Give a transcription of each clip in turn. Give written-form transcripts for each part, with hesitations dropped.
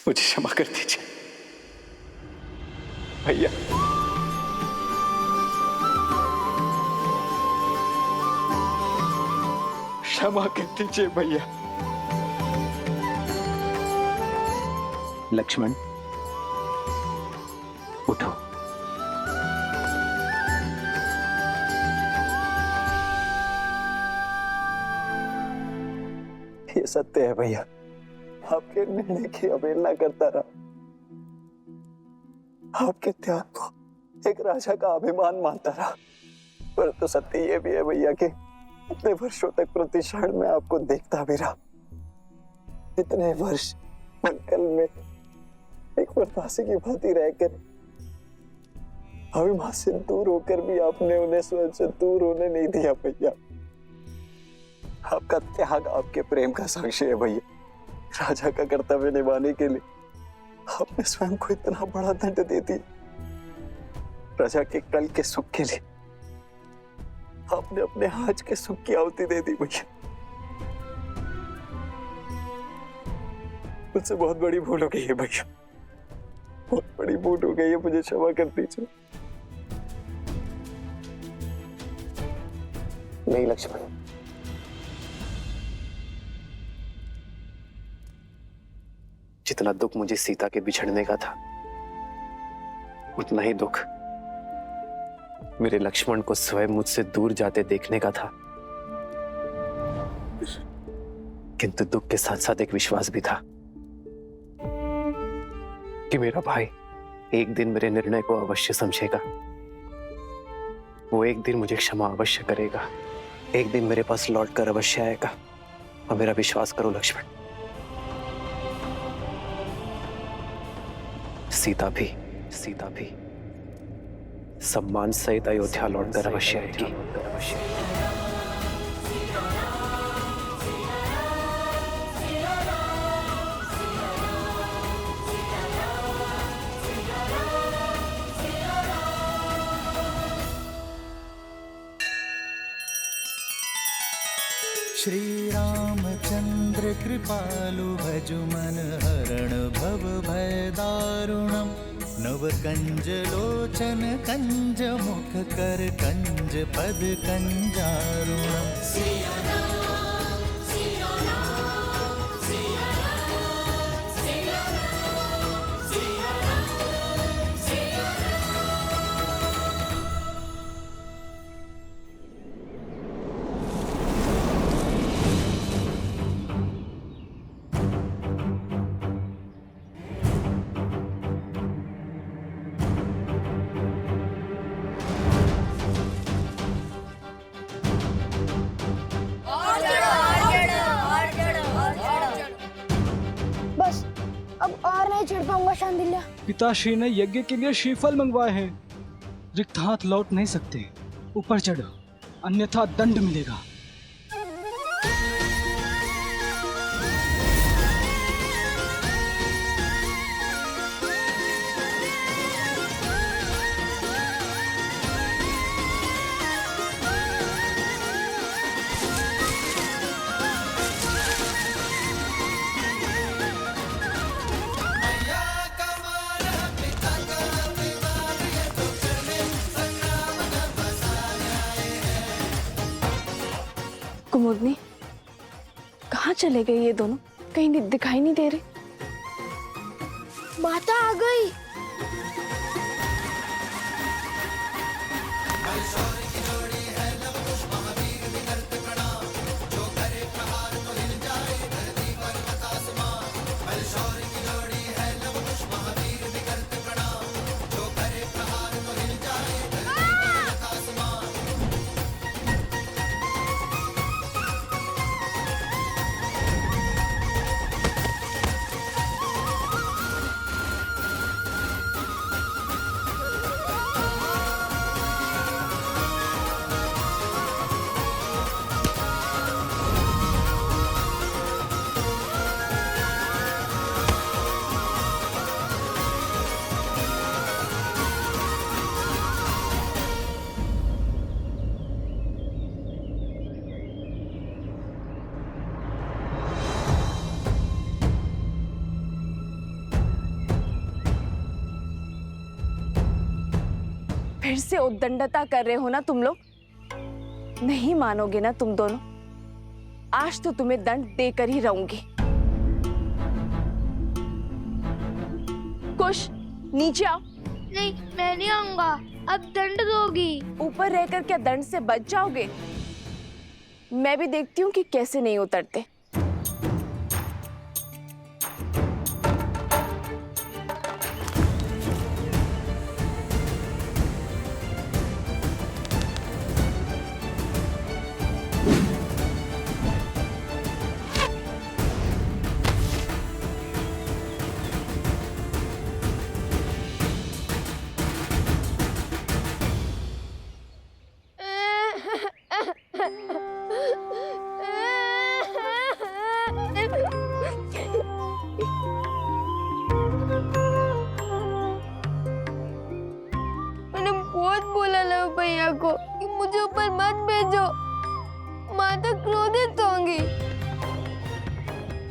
मुझे क्षमा कर दीजिए भैया। क्षमा कर दीजिए भैया। लक्ष्मण उठो। ये सत्य है भैया, आपके निर्णय की अवहेलना करता रहा। आपके त्याग को एक राजा का अभिमान मानता रहा। पर तो सत्य ये भी है भैया कि इतने वर्षों तक प्रतिक्षण में आपको देखता भी रहा। इतने वर्ष मंगल में एक प्रवासी की भांति रहकर अभिमान से दूर होकर भी आपने उन्हें स्वयं से दूर होने नहीं दिया भैया। आपका त्याग आपके प्रेम का साक्षी है भैया। राजा का कर्तव्य निभाने के लिए आपने स्वयं को इतना बड़ा दंड दे दिया। प्रजा के कल के सुख के लिए आपने अपने आज के सुख की आहुति दे दी भैया। मुझसे बहुत बड़ी भूल हो गई है भैया, बहुत बड़ी भूल हो गई है, मुझे क्षमा कर दीजिए। नहीं लक्ष्मण, जितना दुख मुझे सीता के बिछड़ने का था, उतना ही दुख मेरे लक्ष्मण को स्वयं मुझसे दूर जाते देखने का था। किंतु दुख के साथ साथ एक विश्वास भी था कि मेरा भाई एक दिन मेरे निर्णय को अवश्य समझेगा। वो एक दिन मुझे क्षमा अवश्य करेगा, एक दिन मेरे पास लौटकर अवश्य आएगा। और मेरा विश्वास करो लक्ष्मण, सीता भी सम्मान सहित अयोध्या लौटकर अवश्य आएगी। श्री रामचंद्र कृपालु भजु मन हरण भव भय दारुणम नव कंज लोचन कंज मुख कर कंज पद कंजारुणम। अब और नहीं चिढ़ पाऊंगा शांडिल्य। पिताश्री ने यज्ञ के लिए श्रीफल मंगवाए हैं। रिक्त हाथ लौट नहीं सकते। ऊपर चढ़ो, अन्यथा दंड मिलेगा। कुमुदनी, कहाँ चले गए ये दोनों? कहीं दिखाई नहीं दे रहे। माता आ गई। फिर से उद्दंडता कर रहे हो ना तुम लोग? नहीं मानोगे ना तुम दोनों? आज तो तुम्हें दंड देकर ही रहूंगी। कुश, नीचे आओ। नहीं, मैं नहीं आऊंगा। अब दंड दोगी। ऊपर रहकर क्या दंड से बच जाओगे? मैं भी देखती हूँ कि कैसे नहीं उतरते। मैंने बहुत बोला लव भैया को कि मुझे ऊपर मत भेजो, माता क्रोधित होंगी।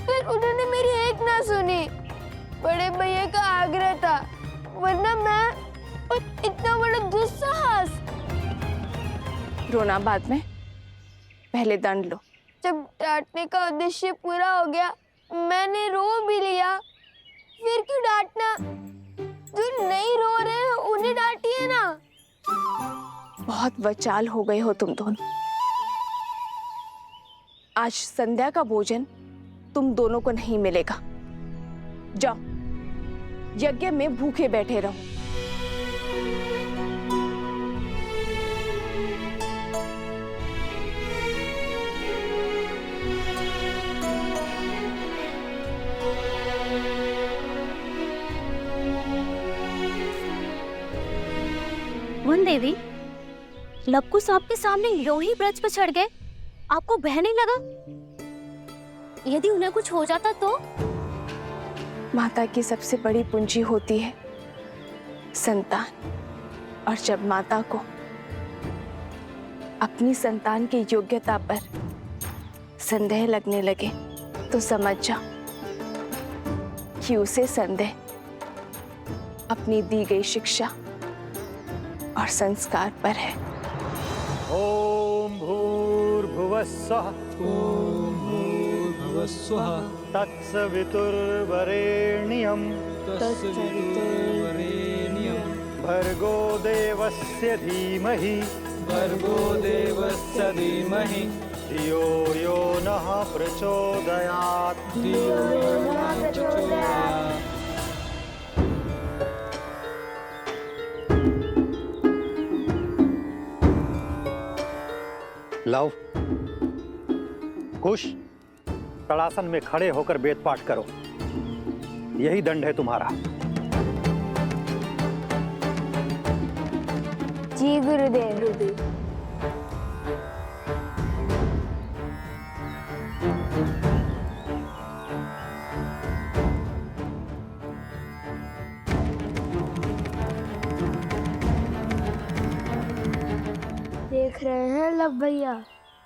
फिर उन्होंने मेरी एक ना सुनी। बड़े भैया का आग्रह था, वरना मैं और इतना बड़ा दुस्साहस। रोना बाद में, पहले दंड लो। जब डांटने का उद्देश्य पूरा हो गया, मैंने रो भी लिया। फिर क्यों डांटना? जो नहीं रो रहे हैं उन्हें डांटिए ना। बहुत वचाल हो गए हो तुम दोनों। आज संध्या का भोजन तुम दोनों को नहीं मिलेगा। जाओ, यज्ञ में भूखे बैठे रहो। वन देवी, लवकुश आपके सामने यूं ही ब्रज पर चढ़ गए, आपको भय नहीं लगा? यदि उन्हें कुछ हो जाता तो? माता की सबसे बड़ी पूंजी होती है संतान, और जब माता को अपनी संतान की योग्यता पर संदेह लगने लगे तो समझ जाओ कि उसे संदेह अपनी दी गई शिक्षा और संस्कार पर है। ओम भूर्भुवस्सुः ओम भूर्भुवस्सुः तत्सवितुर्वरेण्यं तत्सवितुर्वरेण्यं भर्गो देवस्य धीमहि भर्गो देवस्य धीमहि धियो यो नः प्रचोदयात्। धियो यो नः प्रचोदयात्। लव, कुश, तड़ासन में खड़े होकर वेद पाठ करो। यही दंड है तुम्हारा। जी गुरुदेव। देख रहे हैं लव भैया,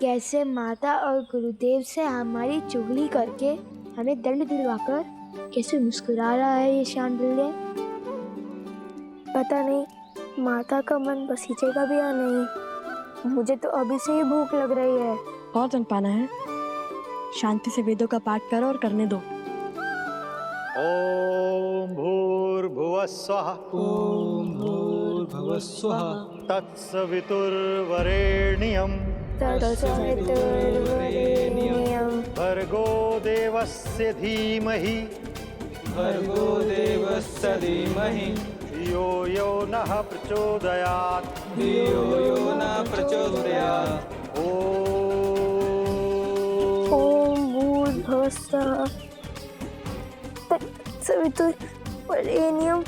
कैसे माता और गुरुदेव से हमारी चुगली करके हमें दंड दिलवाकर कैसे मुस्कुरा रहा है ये शांडिल्य। पता नहीं माता का मन बसीचेगा भी या नहीं। मुझे तो अभी से ही भूख लग रही है। और दंड पाना है? शांति से वेदों का पाठ करो और करने दो। ओम भूर्भुवस्सुः ओम भूर्भुवस्सुः तत्सवितुर्वरेण्यं भर्गो देवस्य धीमहि भर्गो देवस्य धीमहि धियो यो नः प्रचोदयात्। धियो यो नः प्रचोदयात्। ओम भूर्भुवस्सुः तत्सवितुर्वरेण्यं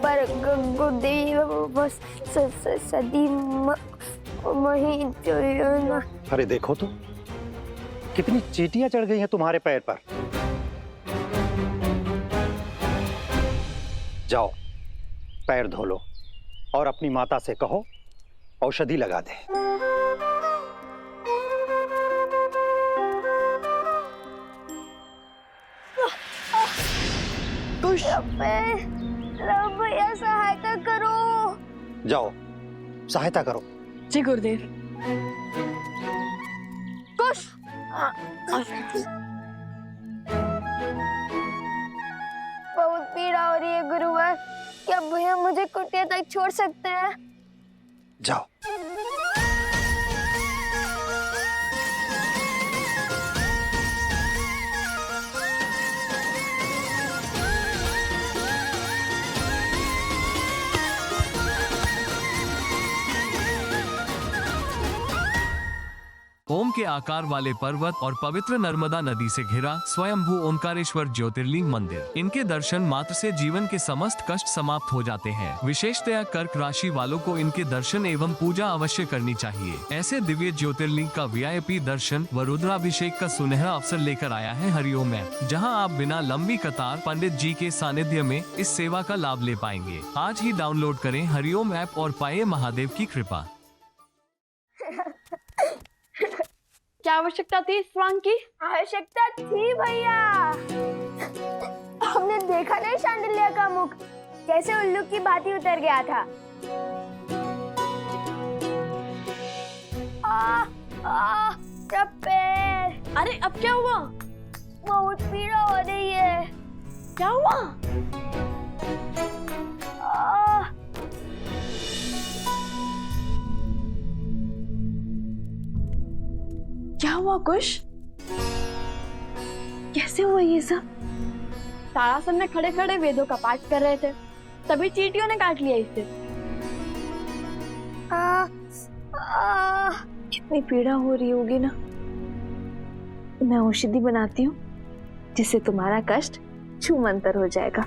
भर्गो देवस्य धीमहि धियो यो नः। अरे देखो तो, कितनी चींटियां चढ़ गई हैं तुम्हारे पैर पर। जाओ, पैर धो लो और अपनी माता से कहो औषधि लगा दे। भैया सहायता करो। जाओ, सहायता करो। जी गुरुदेव। कुश बहुत पीड़ा हो रही है गुरुवर, क्या भैया मुझे कुटिया तक छोड़ सकते हैं? जाओ। ओम के आकार वाले पर्वत और पवित्र नर्मदा नदी से घिरा स्वयंभू ओमकारेश्वर ज्योतिर्लिंग मंदिर। इनके दर्शन मात्र से जीवन के समस्त कष्ट समाप्त हो जाते हैं। विशेषतया कर्क राशि वालों को इनके दर्शन एवं पूजा अवश्य करनी चाहिए। ऐसे दिव्य ज्योतिर्लिंग का VIP दर्शन व रुद्राभिषेक का सुनहरा अवसर लेकर आया है हरिओम ऐप, जहां आप बिना लंबी कतार पंडित जी के सानिध्य में इस सेवा का लाभ ले पाएंगे। आज ही डाउनलोड करें हरिओम ऐप और पाइए महादेव की कृपा। क्या आवश्यकता थी इस स्वांग की? आवश्यकता थी भैया। हमने देखा नहीं शांडिल्य का मुख कैसे उल्लू की भांति उतर गया था। क्या पैर। अरे अब क्या हुआ? बहुत पीड़ा हो रही है। क्या हुआ? क्या हुआ कुश? कैसे हुआ ये सब? तारासन में खड़े खड़े वेदों का पाठ कर रहे थे, तभी चींटियों ने काट लिया इसे। इतनी पीड़ा हो रही होगी ना, मैं औषधि बनाती हूँ जिससे तुम्हारा कष्ट छूमंतर हो जाएगा।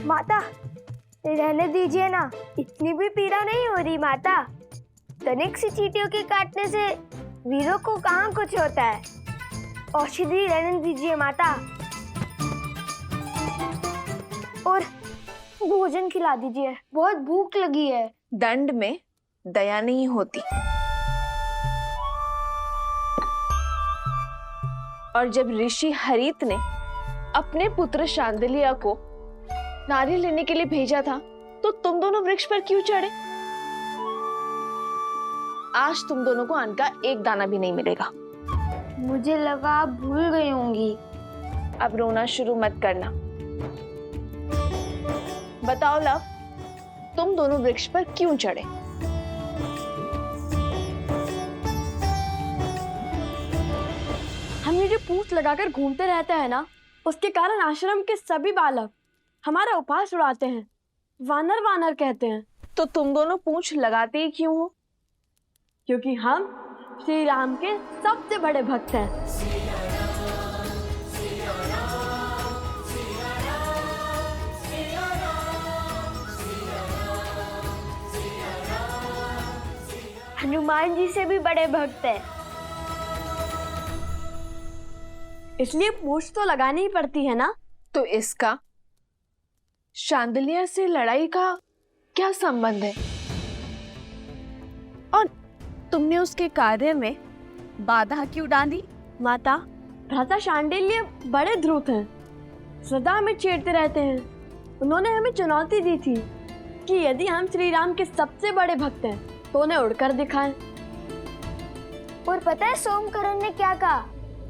माता रहने दीजिए ना, इतनी भी पीड़ा नहीं हो रही माता। तनिक सी चींटियों के काटने से वीरों को कहाँ कुछ होता है। औषधि रहने दीजिए माता, और भोजन खिला दीजिए, बहुत भूख लगी है। दंड में दया नहीं होती, और जब ऋषि हरित ने अपने पुत्र शांडिल्य को नारी लेने के लिए भेजा था, तो तुम दोनों वृक्ष पर क्यों चढ़े? आज तुम दोनों को अन्न का एक दाना भी नहीं मिलेगा। मुझे लगा आप भूल गई होंगी। अब रोना शुरू मत करना। बताओ लव, तुम दोनों वृक्ष पर क्यों चढ़े? हम ये जो पूंछ लगाकर घूमते रहते हैं ना, उसके कारण आश्रम के सभी बालक हमारा उपहास उड़ाते हैं, वानर वानर कहते हैं। तो तुम दोनों पूंछ लगाते ही क्यों हो? क्योंकि हम श्री राम के सबसे बड़े भक्त हैं। हनुमान जी से भी बड़े भक्त हैं। इसलिए पूंछ तो लगानी ही पड़ती है ना। तो इसका शांडिल्य से लड़ाई का क्या संबंध है? और तुमने उसके कार्य में बाधा क्यों डाली? माता, भ्राता शांडिल्य बड़े ध्रुत हैं, सदा हमें छेड़ते रहते हैं। उन्होंने हमें चुनौती दी थी कि यदि हम श्री राम के सबसे बड़े भक्त हैं तो उन्हें उड़कर दिखाएं। और पता है सोमकरण ने क्या कहा?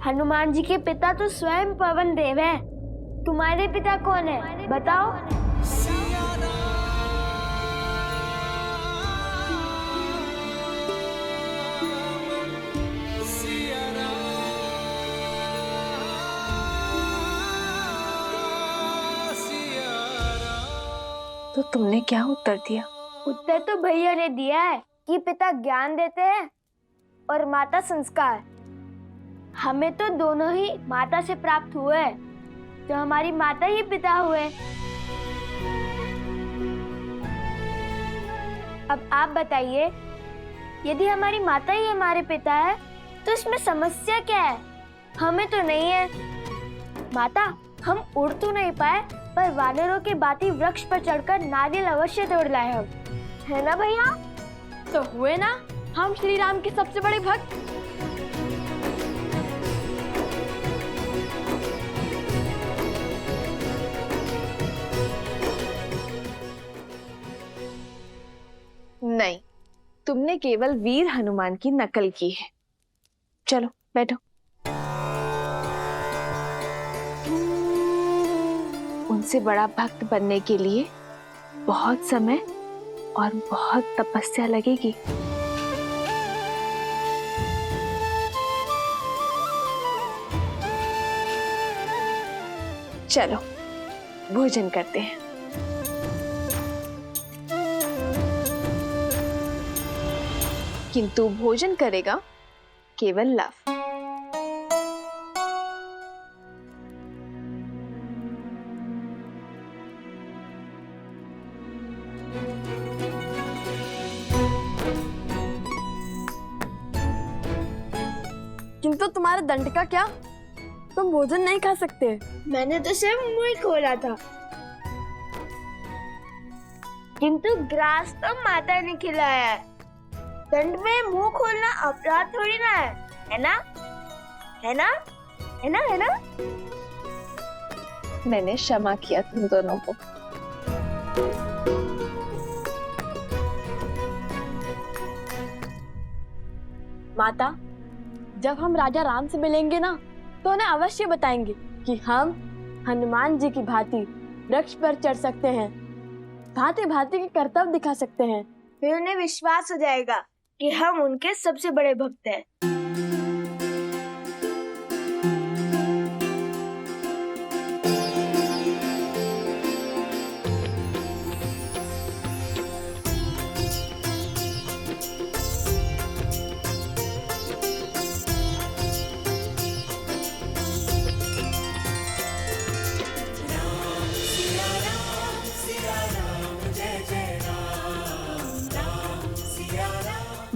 हनुमान जी के पिता तो स्वयं पवन देव हैं। तुम्हारे पिता कौन है बताओ? तो तुमने क्या उत्तर दिया? उत्तर तो भैया ने दिया है। कि पिता ज्ञान देते हैं और माता संस्कार। हमें तो दोनों ही माता से प्राप्त हुए हैं, तो हमारी माता ही पिता हुए। अब आप बताइए, यदि हमारी माता ही हमारे पिता है तो इसमें समस्या क्या है? हमें तो नहीं है। माता, हम उड़ तो नहीं पाए, पर वानरों के बाती वृक्ष पर चढ़कर नारियल अवश्य तोड़ लाए हम, है ना भैया? तो हुए ना हम श्री राम के सबसे बड़े भक्त। नहीं, तुमने केवल वीर हनुमान की नकल की है। चलो बैठो। उनसे बड़ा भक्त बनने के लिए बहुत समय और बहुत तपस्या लगेगी। चलो भोजन करते हैं। किंतु भोजन करेगा केवल लव। किंतु तुम्हारे दंड का क्या? तुम भोजन नहीं खा सकते। मैंने तो सिर्फ मुंह ही खोला था, किंतु ग्रास तो माता ने खिलाया है। दंड में मुंह खोलना अपराध थोड़ी ना है ना? है ना? है ना? है ना? मैंने क्षमा किया तुम दोनों को। माता, जब हम राजा राम से मिलेंगे ना, तो उन्हें अवश्य बताएंगे कि हम हनुमान जी की भांति वृक्ष पर चढ़ सकते हैं, भांति भांति के कर्तव्य दिखा सकते हैं। फिर उन्हें विश्वास हो जाएगा कि हम उनके सबसे बड़े भक्त हैं।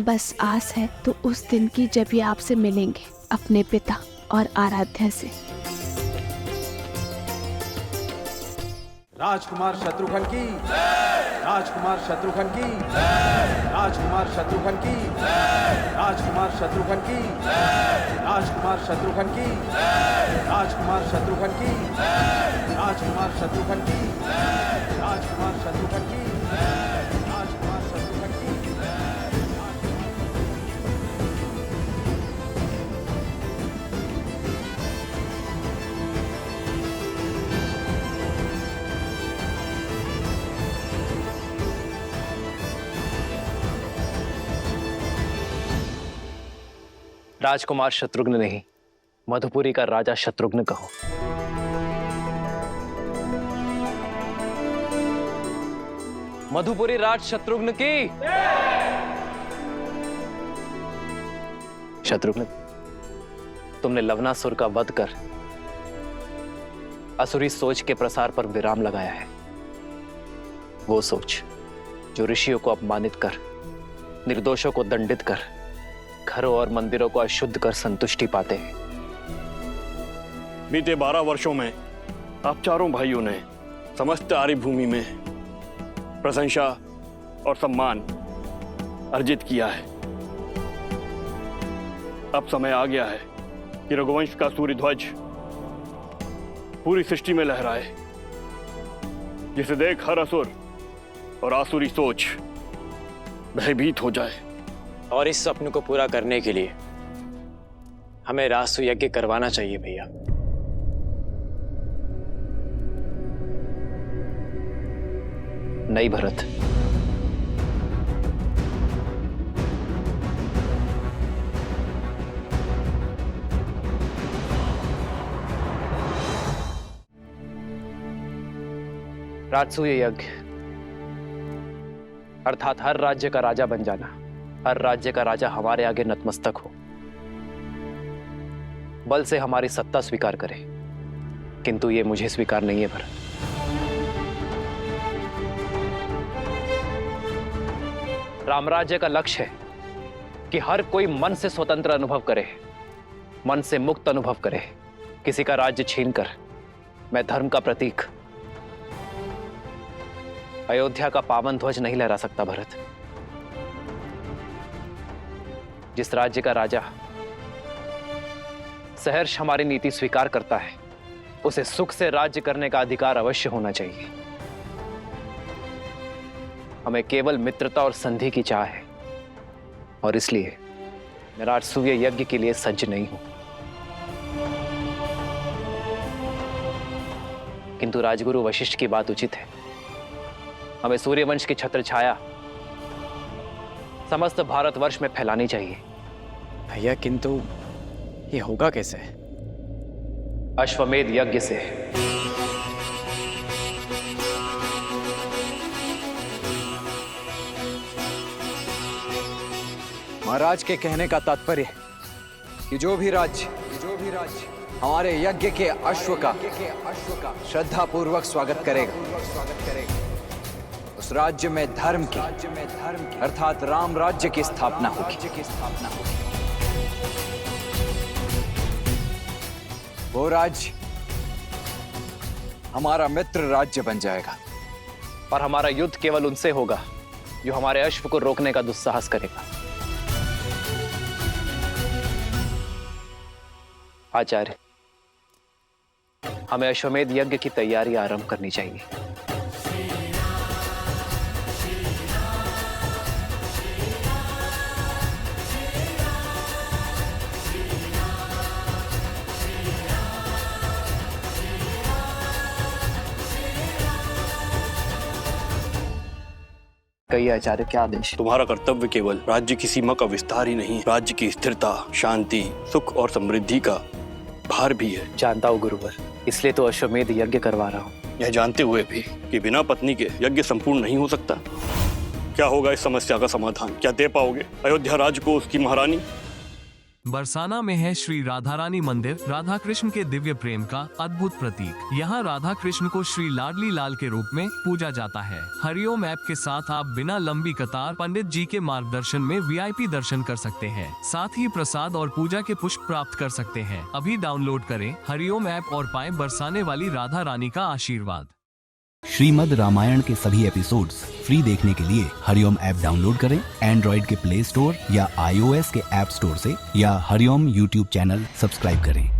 बस आस है तो उस दिन की जब ये आपसे मिलेंगे अपने पिता और आराध्या से। राजकुमार शत्रुघ्न की, राजकुमार शत्रुघ्न की, राजकुमार शत्रुघ्न की, राजकुमार शत्रुघ्न की, राजकुमार शत्रुघ्न की, राजकुमार शत्रुघ्न की, राजकुमार शत्रुघ्न की, राजकुमार शत्रुघ्न की, राजकुमार शत्रुघ्न की। राजकुमार शत्रुघ्न नहीं, मधुपुरी का राजा शत्रुघ्न कहो। मधुपुरी राज शत्रुघ्न की। शत्रुघ्न, तुमने लवनासुर का वध कर असुरी सोच के प्रसार पर विराम लगाया है। वो सोच जो ऋषियों को अपमानित कर, निर्दोषों को दंडित कर, घरों और मंदिरों को अशुद्ध कर संतुष्टि पाते हैं। बीते 12 वर्षों में आप चारों भाइयों ने समस्त आर्य भूमि में प्रशंसा और सम्मान अर्जित किया है। अब समय आ गया है कि रघुवंश का सूर्य ध्वज पूरी सृष्टि में लहराए, जिसे देख हर असुर और आसुरी सोच भयभीत हो जाए। और इस सपने को पूरा करने के लिए हमें रासु यज्ञ करवाना चाहिए भैया। नहीं भरत, राजसूय यज्ञ अर्थात हर राज्य का राजा बन जाना हर राज्य का राजा हमारे आगे नतमस्तक हो, बल से हमारी सत्ता स्वीकार करे, किंतु ये मुझे स्वीकार नहीं है भरत। रामराज्य का लक्ष्य है कि हर कोई मन से स्वतंत्र अनुभव करे, मन से मुक्त अनुभव करे। किसी का राज्य छीनकर मैं धर्म का प्रतीक अयोध्या का पावन ध्वज नहीं लहरा सकता भरत। जिस राज्य का राजा सहर्ष हमारी नीति स्वीकार करता है, उसे सुख से राज्य करने का अधिकार अवश्य होना चाहिए। हमें केवल मित्रता और संधि की चाह है, और इसलिए मैं राजसूय यज्ञ के लिए सज्ज नहीं हूं। किंतु राजगुरु वशिष्ठ की बात उचित है। हमें सूर्यवंश की छत्र छाया समस्त भारतवर्ष में फैलानी चाहिए। भैया किंतु ये होगा कैसे? अश्वमेध यज्ञ से। महाराज के कहने का तात्पर्य कि जो भी राज्य हमारे यज्ञ के अश्व का श्रद्धा पूर्वक स्वागत करेगा, उस राज्य में धर्म की अर्थात राम राज्य की स्थापना होगी। वो राज्य हमारा मित्र राज्य बन जाएगा। और हमारा युद्ध केवल उनसे होगा जो हमारे अश्व को रोकने का दुस्साहस करेगा। आचार्य, हमें अश्वमेध यज्ञ की तैयारी आरंभ करनी चाहिए। कहिए आचार्य, क्या आदेश? तुम्हारा कर्तव्य केवल राज्य की सीमा का विस्तार ही नहीं, राज्य की स्थिरता, शांति, सुख और समृद्धि का भार भी है। जानता हूँ गुरुवर, इसलिए तो अश्वमेध यज्ञ करवा रहा हूँ। यह जानते हुए भी कि बिना पत्नी के यज्ञ संपूर्ण नहीं हो सकता। क्या होगा इस समस्या का समाधान? क्या दे पाओगे अयोध्या राज्य को उसकी महारानी? बरसाना में है श्री राधा रानी मंदिर, राधा कृष्ण के दिव्य प्रेम का अद्भुत प्रतीक। यहाँ राधा कृष्ण को श्री लाडली लाल के रूप में पूजा जाता है। हरिओम ऐप के साथ आप बिना लंबी कतार पंडित जी के मार्गदर्शन में VIP दर्शन कर सकते हैं। साथ ही प्रसाद और पूजा के पुष्प प्राप्त कर सकते हैं। अभी डाउनलोड करें हरिओम ऐप और पाएं बरसाने वाली राधा रानी का आशीर्वाद। श्रीमद् रामायण के सभी एपिसोड्स फ्री देखने के लिए हरिओम ऐप डाउनलोड करें एंड्रॉइड के प्ले स्टोर या iOS के ऐप स्टोर से, या हरिओम YouTube चैनल सब्सक्राइब करें।